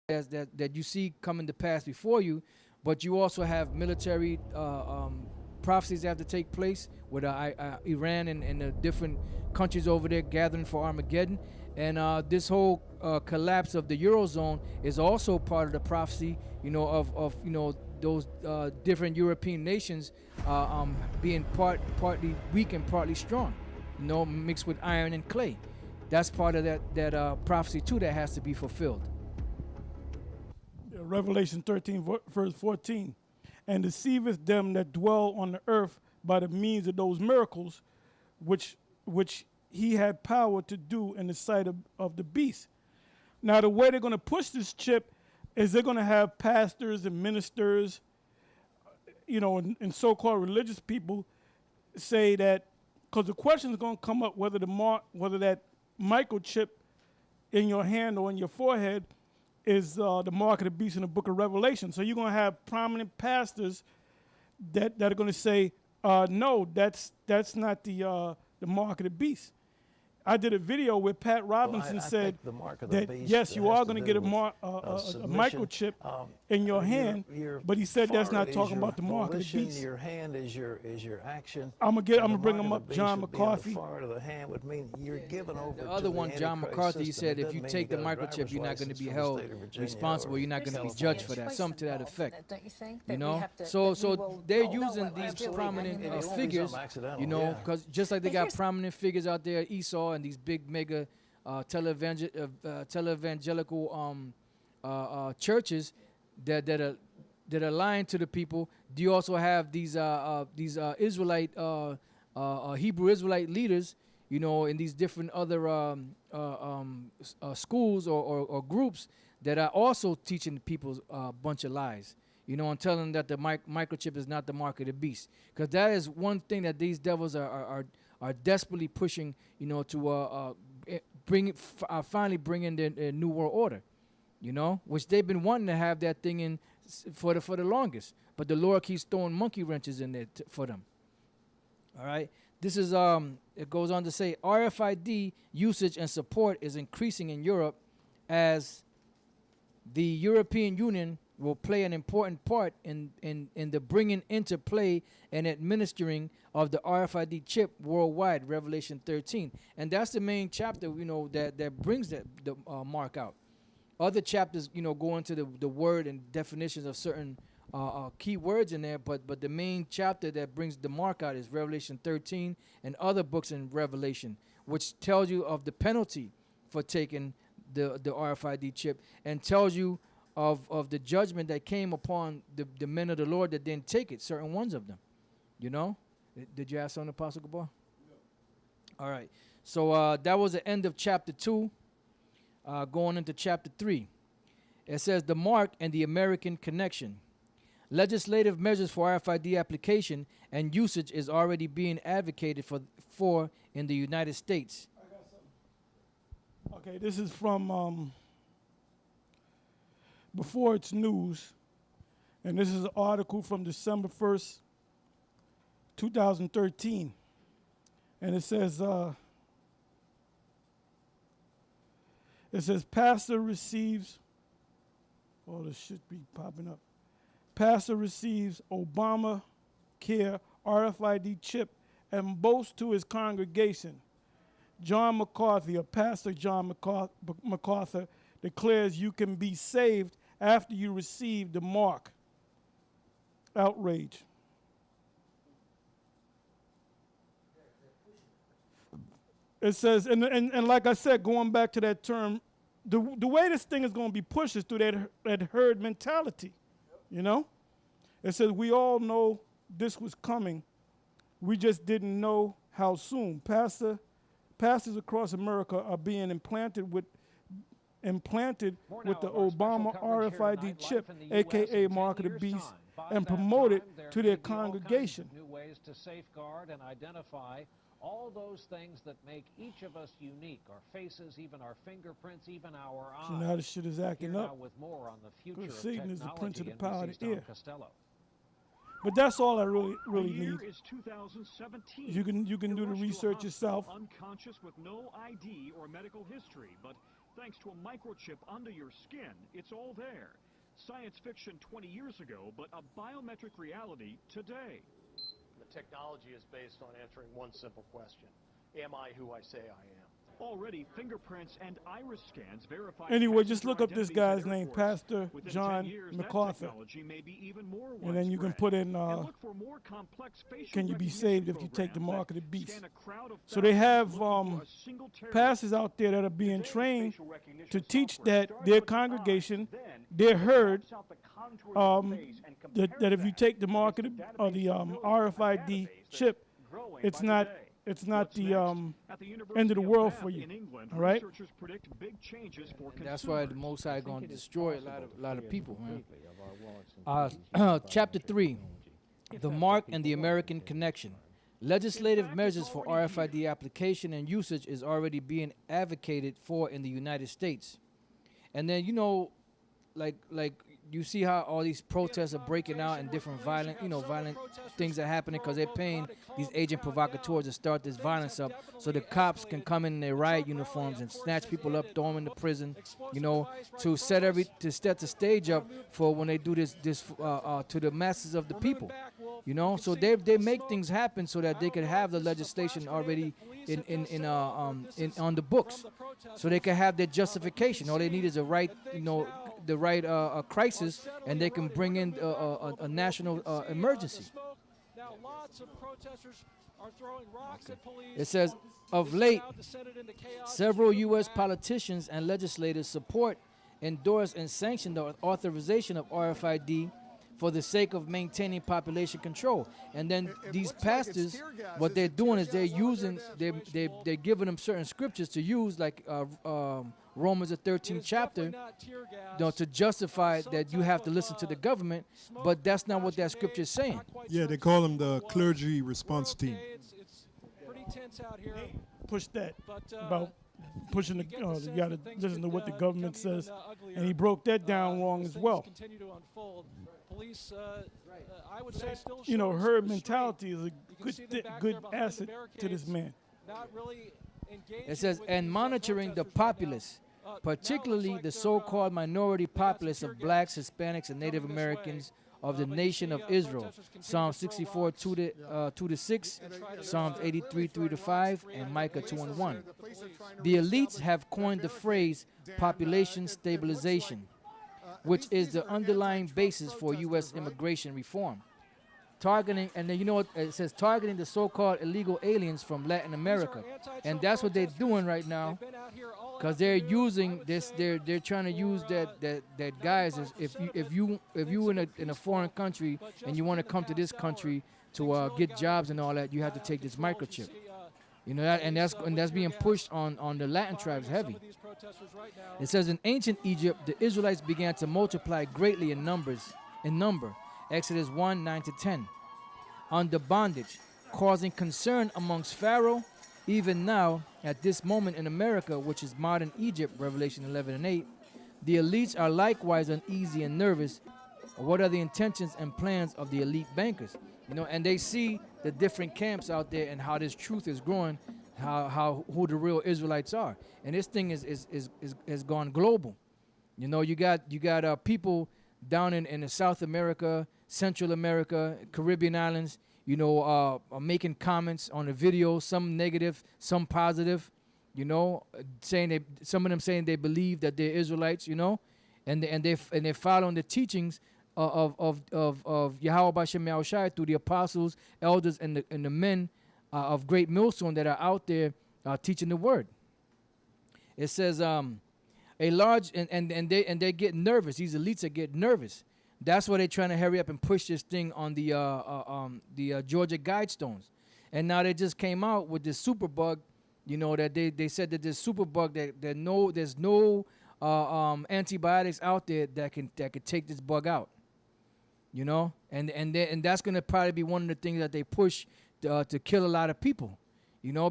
that you see coming to pass before you, but you also have military prophecies that have to take place with Iran and the different countries over there gathering for Armageddon. And this whole collapse of the Eurozone is also part of the prophecy, of those different European nations being partly weak and partly strong, mixed with iron and clay. That's part of that prophecy too that has to be fulfilled. Revelation 13, verse 14. And deceiveth them that dwell on the earth by the means of those miracles which he had power to do in the sight of the beast. Now, the way they're going to push this chip is they're going to have pastors and ministers, and so-called religious people say that, because the question is going to come up whether that microchip in your hand or in your forehead is the mark of the beast in the book of Revelation. So you're going to have prominent pastors that are going to say, no, that's not the mark of the beast. I did a video where Pat Robinson said that, yes, you are going to get a microchip in your hand, but he said that's not talking about the mark of the beast. Your hand is your action. I'm gonna bring him up, John McCarthy. Far to the hand would mean you're given over. The other one, John McCarthy, he said if you take the microchip, you're not going to be held responsible. You're not going to be judged for that. Something to that effect. Don't you think? So they're using these prominent figures, because just like they got prominent figures out there, Esau and these big mega televangelical churches that are lying to the people. Do you also have these Israelite Hebrew Israelite leaders, in these different other schools or groups that are also teaching people a bunch of lies, and telling them that the microchip is not the mark of the beast, because that is one thing that these devils are desperately pushing, to finally bring in the new world order, which they've been wanting to have that thing in for the longest, but the Lord keeps throwing monkey wrenches in there for them. All right, this is it goes on to say RFID usage and support is increasing in Europe as the European Union will play an important part in the bringing into play and administering of the RFID chip worldwide, Revelation 13. And that's the main chapter, that brings the mark out. Other chapters, go into the word and definitions of certain key words in there, but the main chapter that brings the mark out is Revelation 13 and other books in Revelation, which tells you of the penalty for taking the RFID chip, and tells you of the judgment that came upon the men of the Lord that didn't take it, certain ones of them. Did you ask something, Apostle Gabar? Yeah. All right. So that was the end of chapter 2. Going into chapter 3. It says the mark and the American connection. Legislative measures for RFID application and usage is already being advocated for in the United States. I got something. Okay, this is from Before It's News, and this is an article from December 1st, 2013, and it says pastor receives, this should be popping up. Pastor receives Obamacare RFID chip and boasts to his congregation. John McCarthy, a pastor John McCarthy, declares you can be saved after you receive the mark. Outrage. It says, and like I said, going back to that term, the way this thing is going to be pushed is through that herd mentality, It says we all know this was coming. We just didn't know how soon. Pastors across America are being implanted with the Obama RFID chip, a.k.a. mark of the beast, and promoted to their congregation. New ways to safeguard and identify all those things that make each of us unique, our faces, even our fingerprints, even our eyes. So now this shit is acting up. With more on the future of Satan is the prince of the technology power of the air. Costello. But that's all I really need. Is 2017. You can do the research yourself. Unconscious with no ID or medical history, but thanks to a microchip under your skin. It's all there. Science fiction 20 years ago, but a biometric reality today. The technology is based on answering one simple question. Am I who I say I am? Already, fingerprints and iris scans verify. Anyway, just look up this identities guy's at name, airports. Pastor Within John 10 years, that MacArthur. technology may be even more And then you can widespread. put in, And look for more complex facial can you be recognition saved if you take the programs mark of that the beast? scan a crowd of So they have thousands looking for a single terrorist. pastors out there that are being Today's trained facial recognition to teach software that starts their with the congregation, eyes, then their it herd, maps out the contours of the face and compares that if you take the mark against of the database of millions, a RFID database that's chip, growing it's by not the day. it's not What's the next? At the end of University the world Bath for you. in England, All right. researchers predict big changes for And that's why the consumers. Most High going to destroy a lot of people, man. man. Chapter 3, the mark and the American connection. Legislative measures for RFID application and usage is already being advocated for in the United States. And then, like you see how all these protests are breaking out and different violent things are happening because they're paying these agent provocateurs to start this violence up so the cops can come in their riot uniforms and snatch people up, throw them into prison, to set the stage up for when they do this to the masses of the people. So they make things happen so that they could have the legislation already on the books, so they can have their justification. All they need is the right crisis, and they can bring in a national emergency. Now, lots of protesters are throwing rocks at police. It says, of late, several U.S. politicians and legislators support, endorse, and sanction the authorization of RFID for the sake of maintaining population control. And then these pastors, what they're doing is they're giving them certain scriptures to use, like Romans the 13th chapter, to justify that you have to listen to the government, but that's not what that scripture is saying. Yeah, they call them the clergy response team. It's pretty tense out here. Push that But, about pushing the. get You got to things listen to could, what the come government even, says, uglier, and he broke that down wrong as as things well. Continue to unfold. Police, I would say, still You know, showing herd some mentality is a You can see them good back good there behind the asset to this barricades. man. not really engaging It says, with and these, monitoring the protesters right now. populace, Now it looks particularly like the they're, so-called minority they got some populace tear of blacks, gas Hispanics, and Native coming this way. Americans of the But you nation see, of Israel. protesters continue Psalm to throw 64, rocks 2 to 6, and try to, Psalms uh, 83, 3 to 5, and Micah 2 and 1. the police. The elites have coined the phrase population stabilization, which is the underlying basis for U.S. immigration reform. Targeting, and then it says targeting the so-called illegal aliens from Latin America, and that's what they're doing right now, They've been out here all because they're afternoon, I using would this. say, They're trying to use that guys as if you in a foreign country and you want to come to this country to get jobs and all that, you have to take this microchip. That's being pushed on the Latin tribes heavy. It says in ancient Egypt, the Israelites began to multiply greatly in number. Exodus 1, 9 to 10. Under bondage, causing concern amongst Pharaoh. Even now, at this moment in America, which is modern Egypt, Revelation 11 and 8, the elites are likewise uneasy and nervous. What are the intentions and plans of the elite bankers? And they see the different camps out there and how this truth is growing, who the real Israelites are. And this thing has gone global. You got people down in South America, Central America, Caribbean islands, are making comments on the video, some negative, some positive, saying some of them saying they believe that they're Israelites, and they're following the teachings of Yahweh Bashem Yahushai through the apostles, elders, and the men of Great Millstone that are out there teaching the word. It says a large and they get nervous. These elites are getting nervous. That's why they're trying to hurry up and push this thing on the Georgia Guidestones. And now they just came out with this super bug, that they said that this super bug that there's no antibiotics out there that can take this bug out. And that's gonna probably be one of the things that they push to kill a lot of people.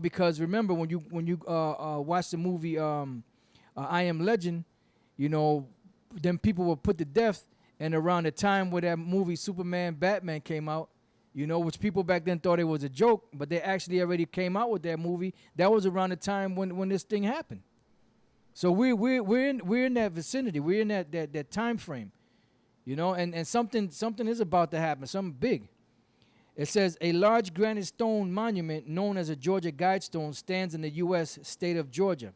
Because remember when you watch the movie I Am Legend, then people were put to death. And around the time where that movie Superman, Batman came out, which people back then thought it was a joke, but they actually already came out with that movie. That was around the time when this thing happened. So we're in that vicinity. We're in that time frame, and something is about to happen. Something big. It says a large granite stone monument known as a Georgia Guidestone stands in the U.S. state of Georgia,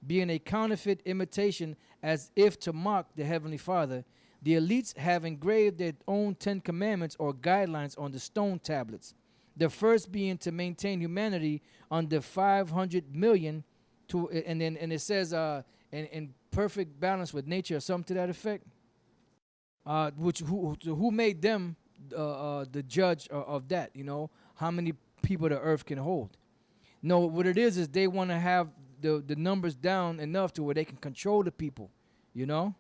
being a counterfeit imitation as if to mock the Heavenly Father. The elites have engraved their own 10 commandments or guidelines on the stone tablets. The first being to maintain humanity under 500 million, and it says in perfect balance with nature or something to that effect. Who made them the judge of that? How many people the earth can hold. No, what it is they want to have the numbers down enough to where they can control the people. And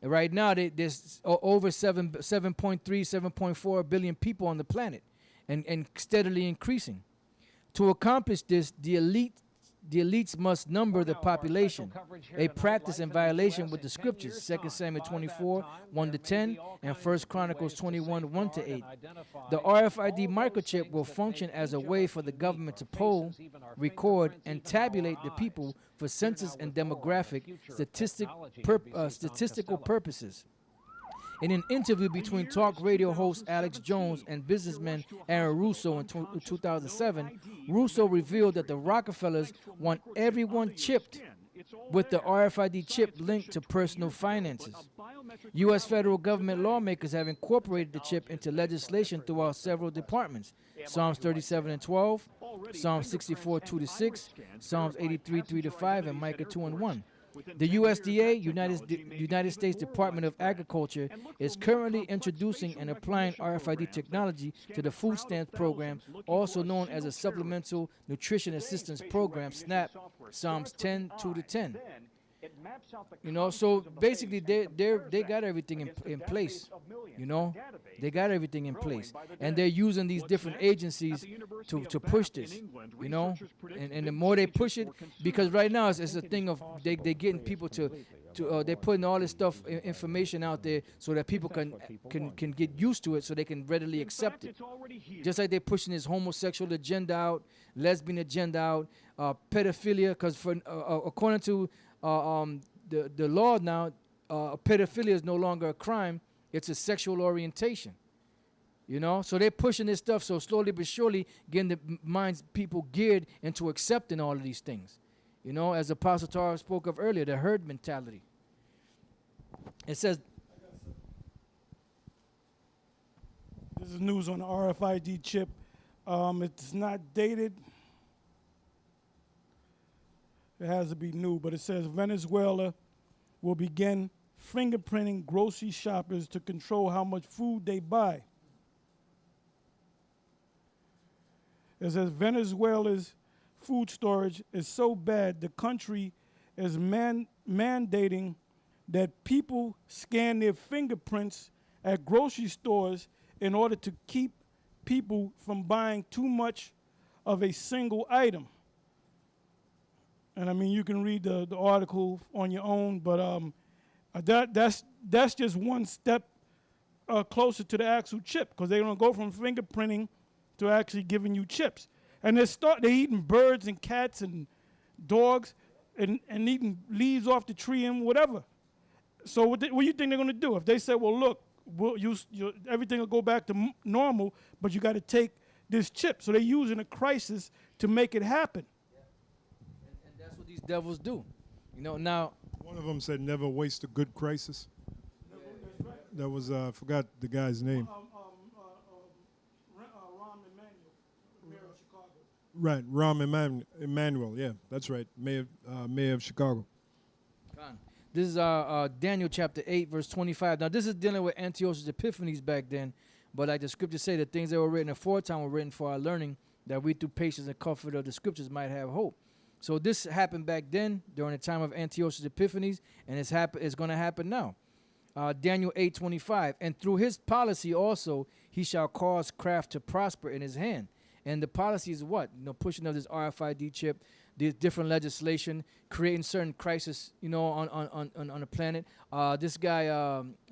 right now there's over 7.3, 7.4 billion people on the planet, and steadily increasing. To accomplish this, the elites must number the population, a practice in violation with the scriptures, 2 Samuel 24, 1-10, and 1 Chronicles 21, 1-8. The RFID microchip will function as a way for the government to poll, record, and tabulate the people for census and demographic statistical purposes. In an interview between talk radio host Alex Jones and businessman Aaron Russo in 2007, Russo revealed that the Rockefellers want everyone chipped with the RFID chip linked to personal finances. U.S. federal government lawmakers have incorporated the chip into legislation throughout several departments: Psalms 37 and 12, Psalms 64, 2-6, Psalms 83, 3-5, and Micah 2 and 1. The USDA, United States Department of Agriculture, is currently introducing and applying RFID technology to the food stamps program, also known as a Supplemental Nutrition Assistance Program, SNAP, Psalms 10, 2-10. So basically they got everything in place. They got everything in place, and they're using these different agencies to push this. And the more they push it, because right now it's a thing of they getting people to they're putting all this stuff information out there so that people can get used to it, so they can readily accept it. Just like they're pushing this homosexual agenda out, lesbian agenda out, pedophilia, because according to the law now, pedophilia is no longer a crime; it's a sexual orientation. So they're pushing this stuff so slowly but surely, getting the minds people geared into accepting all of these things. As Apostle Tara spoke of earlier, the herd mentality. It says, this is news on the RFID chip. It's not dated. It has to be new, but it says Venezuela will begin fingerprinting grocery shoppers to control how much food they buy. It says Venezuela's food storage is so bad the country is mandating that people scan their fingerprints at grocery stores in order to keep people from buying too much of a single item. And I mean, you can read the article on your own, but that's just one step closer to the actual chip, because they're going to go from fingerprinting to actually giving you chips. And they're eating birds and cats and dogs and eating leaves off the tree and whatever. So what do you think they're going to do? If they say, well, look, everything will go back to normal, but you got to take this chip. So they're using a crisis to make it happen. And that's what these devils do. Now. One of them said, never waste a good crisis. That was, I forgot the guy's name. Right, Rahm Emanuel, yeah, that's right, Mayor of Chicago. This is Daniel chapter 8, verse 25. Now, this is dealing with Antiochus Epiphanes back then, but like the scriptures say, the things that were written aforetime were written for our learning, that we through patience and comfort of the scriptures might have hope. So this happened back then during the time of Antiochus Epiphanes, and it's going to happen now. Daniel 8:25, and through his policy also he shall cause craft to prosper in his hand. And the policy is what? Pushing of this RFID chip, this different legislation, creating certain crisis, on the planet. This guy,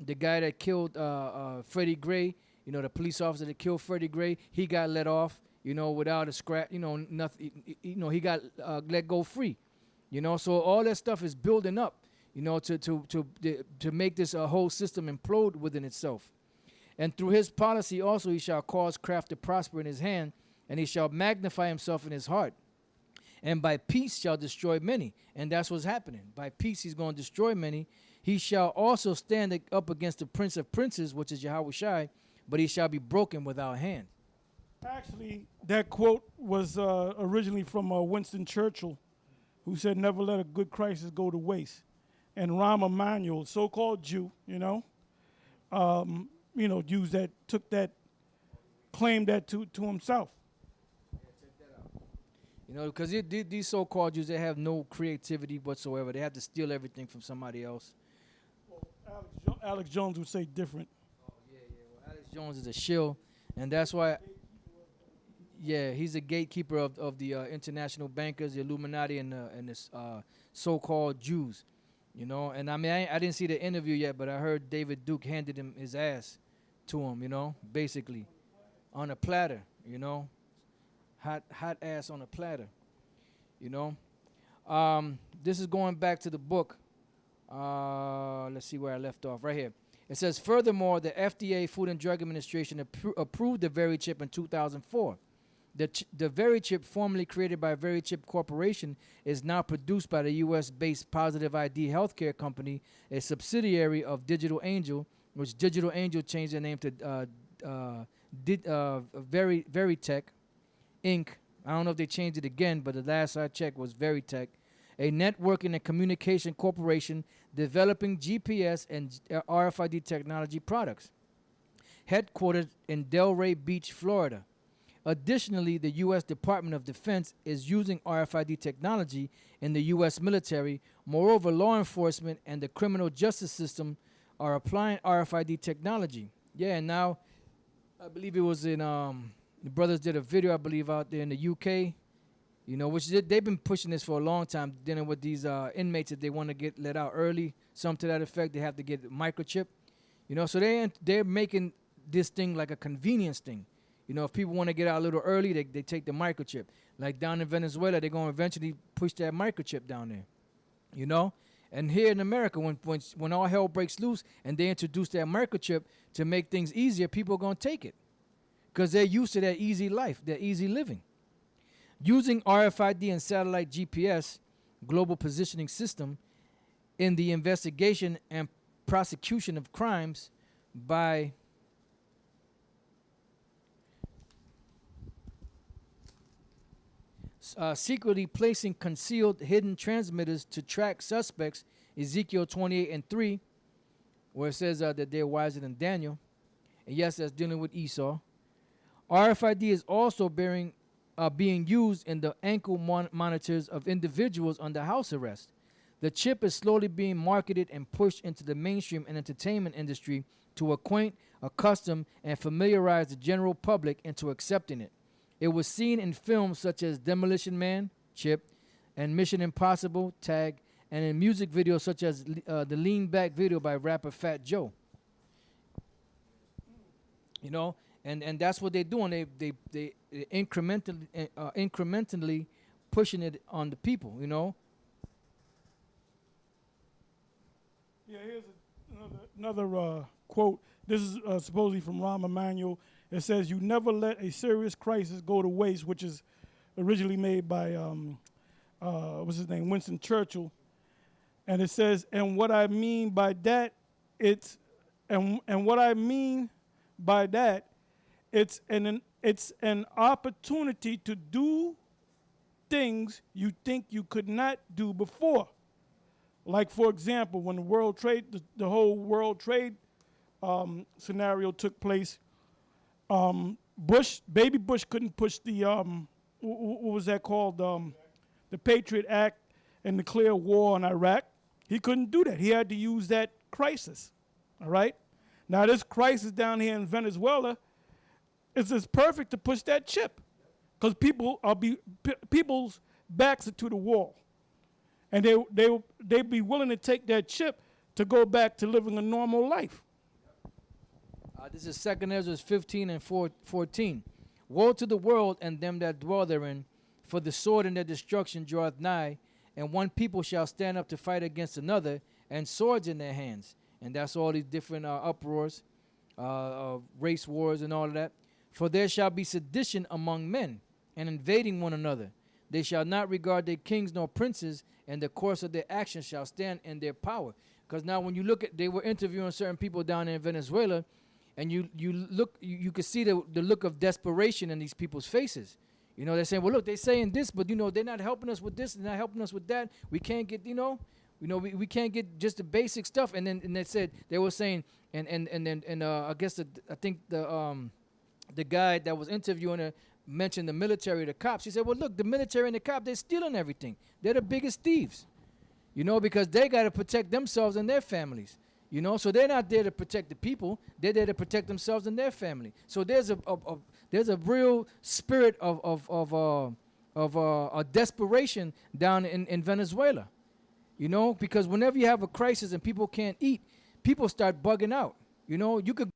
the guy that killed Freddie Gray, the police officer that killed Freddie Gray, he got let off, without a scrap, nothing. He got let go free. You know, so all that stuff is building up, you know, to make this whole system implode within itself. And through his policy also he shall cause craft to prosper in his hand, and he shall magnify himself in his heart. And by peace shall destroy many. And that's what's happening. By peace he's going to destroy many. He shall also stand up against the prince of princes, which is Yahweh Shai, but he shall be broken without hand. Actually, that quote was originally from Winston Churchill, who said, "Never let a good crisis go to waste." And Rahm Emanuel, so-called Jew, used that, took that, claimed that to himself. You know, because these so-called Jews, they have no creativity whatsoever. They have to steal everything from somebody else. Well, Alex Jones would say different. Oh, yeah. Well, Alex Jones is a shill, and that's why, yeah, he's a gatekeeper of the international bankers, the Illuminati, and the so-called Jews. You know, and I mean, I didn't see the interview yet, but I heard David Duke handed him his ass to him, you know, basically, on a platter, you know. Hot ass on a platter, you know. This is going back to the book. Let's see where I left off. Right here. It says, furthermore, the FDA, Food and Drug Administration, approved the VeriChip in 2004. The VeriChip, formerly created by VeriChip Corporation, is now produced by the U.S.-based Positive ID Healthcare Company, a subsidiary of Digital Angel, which Digital Angel changed their name to Veritech Inc. I don't know if they changed it again, but the last I checked was Veritech, a networking and communication corporation developing GPS and RFID technology products, headquartered in Delray Beach, Florida. Additionally, the U.S. Department of Defense is using RFID technology in the U.S. military. Moreover, law enforcement and the criminal justice system are applying RFID technology. Yeah, and now I believe it was in the brothers did a video, I believe, out there in the UK, you know, which they've been pushing this for a long time, dealing with these inmates that they want to get let out early, some to that effect. They have to get microchip, you know, so they're making this thing like a convenience thing. You know, if people want to get out a little early, they take the microchip. Like down in Venezuela, they're going to eventually push that microchip down there, you know. And here in America, when all hell breaks loose and they introduce that microchip to make things easier, people are going to take it, because they're used to that easy life, that easy living. Using RFID and satellite GPS, global positioning system, in the investigation and prosecution of crimes by secretly placing concealed hidden transmitters to track suspects, Ezekiel 28:3, where it says that they're wiser than Daniel. And yes, that's dealing with Esau. RFID is also being used in the ankle monitors of individuals under house arrest. The chip is slowly being marketed and pushed into the mainstream and entertainment industry to acquaint, accustom, and familiarize the general public into accepting it. It was seen in films such as Demolition Man, Chip, and Mission Impossible, Tag, and in music videos such as the Lean Back video by rapper Fat Joe. You know, and that's what they're doing. They incrementally pushing it on the people. You know. Yeah, here's another quote. This is supposedly from Rahm Emanuel. It says, "You never let a serious crisis go to waste," which is originally made by what's his name, Winston Churchill. And it says, and what I mean by that, it's an opportunity to do things you think you could not do before. Like, for example, when the whole World Trade scenario took place, baby Bush couldn't push the, what was that called, the Patriot Act and declare war on Iraq. He couldn't do that. He had to use that crisis, all right? Now, this crisis down here in Venezuela is just perfect to push that chip, because people's backs are to the wall. And they'd be willing to take that chip to go back to living a normal life. This is 2 Ezra 15 and 14. Woe to the world and them that dwell therein, for the sword and their destruction draweth nigh, and one people shall stand up to fight against another, and swords in their hands. And that's all these different uproars, race wars, and all of that. For there shall be sedition among men, and invading one another. They shall not regard their kings nor princes, and the course of their actions shall stand in their power. Because now when you look at, they were interviewing certain people down in Venezuela, and you could see the look of desperation in these people's faces. You know, they're saying, well, look, they're saying this, but, you know, they're not helping us with this, they're not helping us with that. We can't get, we can't get just the basic stuff. And then they said, they were saying, I guess, I think the guy that was interviewing her mentioned the military, the cops. He said, well, look, the military and the cops, they're stealing everything. They're the biggest thieves, because they got to protect themselves and their families. So they're not there to protect the people. They're there to protect themselves and their family. So there's a real spirit of a desperation down in Venezuela. Because whenever you have a crisis and people can't eat, people start bugging out. You could